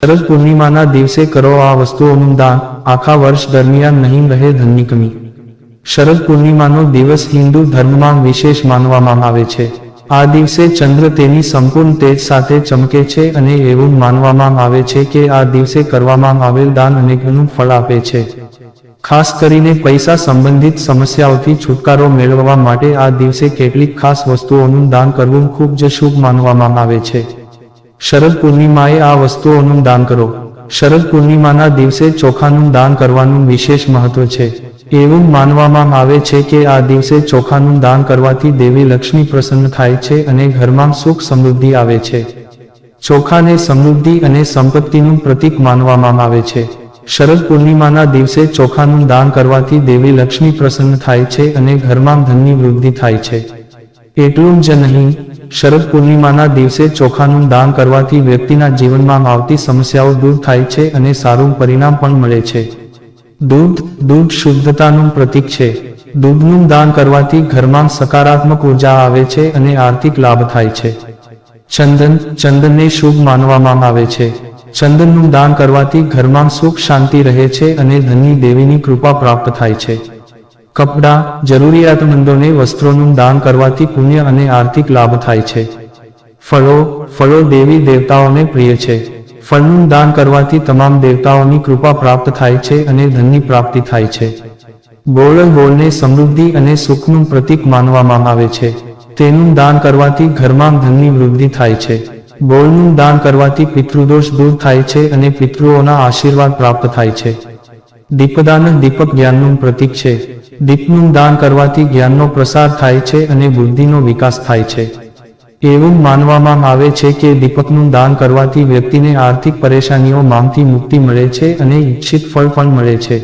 શરદ પૂર્ણિમાના દિવસે કરો આ વસ્તુઓનું દાન, આખા વર્ષ દરમિયાન નહીં રહે ધનની કમી। શરદ પૂર્ણિમાનો દિવસ હિન્દુ ધર્મમાં વિશેષ માનવામાં આવે છે। આ દિવસે ચંદ્ર તેની સંપૂર્ણ તેજ સાથે ચમકે છે અને એવું માનવામાં આવે છે કે આ દિવસે કરવામાં આવેલ દાન અનેકનું ફળ આપે છે। ખાસ કરીને પૈસા સંબંધિત સમસ્યાઓથી છુટકારો મેળવવા માટે આ દિવસે કેટલીક ખાસ વસ્તુઓનું દાન કરવું ખૂબ જ શુભ માનવામાં આવે છે। શરદ પૂર્ણિમાએ આ વસ્તુઓનું દાન કરો। શરદ પૂર્ણિમાના દિવસે ચોખાનું દાન કરવાનું વિશેષ મહત્વ છે। એવું માનવામાં આવે છે કે આ દિવસે ચોખાનું દાન કરવાથી દેવી લક્ષ્મી પ્રસન્ન થાય છે અને ઘરમાં સુખ સમૃદ્ધિ આવે છે। ચોખાને સમૃદ્ધિ અને સંપત્તિનું પ્રતીક માનવામાં આવે છે। શરદ પૂર્ણિમાના દિવસે ચોખાનું દાન કરવાથી દેવી લક્ષ્મી પ્રસન્ન થાય છે અને ઘરમાં ધનની વૃદ્ધિ થાય છે। એટલું જ નહીં, શરદ પૂર્ણિમાના દિવસે ચોખાનું દાન કરવાથી વ્યક્તિના જીવનમાં આવતી સમસ્યાઓ દૂર થાય છે અને સારું પરિણામ પણ મળે છે। દૂધ શુદ્ધતાનું પ્રતીક છે। દૂધનું દાન કરવાથી ઘરમાં સકારાત્મક ઉર્જા આવે છે અને આર્થિક લાભ થાય છે। ચંદનને શુભ માનવામાં આવે છે। ચંદનનું દાન કરવાથી ઘરમાં સુખ શાંતિ રહે છે અને ધનની દેવીની કૃપા પ્રાપ્ત થાય છે। કપડાં, જરૂરિયાતમંદોને વસ્ત્રોનું દાન કરવાથી પુણ્ય અને આર્થિક લાભ થાય છે। ફળો દેવી દેવતાઓને પ્રિય છે। ફળનું દાન કરવાથી તમામ દેવતાઓની કૃપા પ્રાપ્ત થાય છે અને ધનની પ્રાપ્તિ થાય છે। ગોળને સમૃદ્ધિ અને સુખનું પ્રતીક માનવામાં આવે છે। તેનું દાન કરવાથી ઘરમાં ધનની વૃદ્ધિ થાય છે। ગોળનું દાન કરવાથી પિતૃદોષ દૂર થાય છે અને પિતૃઓના આશીર્વાદ પ્રાપ્ત થાય છે। દીપદાન દીપક જ્ઞાનનું પ્રતીક છે। દીપનું દાન કરવાથી જ્ઞાનનો પ્રસાર થાય છે અને બુદ્ધિનો વિકાસ થાય છે। એવું માનવામાં આવે છે કે દીપકનું દાન કરવાથી વ્યક્તિને આર્થિક પરેશાનીઓમાંથી મુક્તિ મળે છે અને ઈચ્છિત ફળ પણ મળે છે।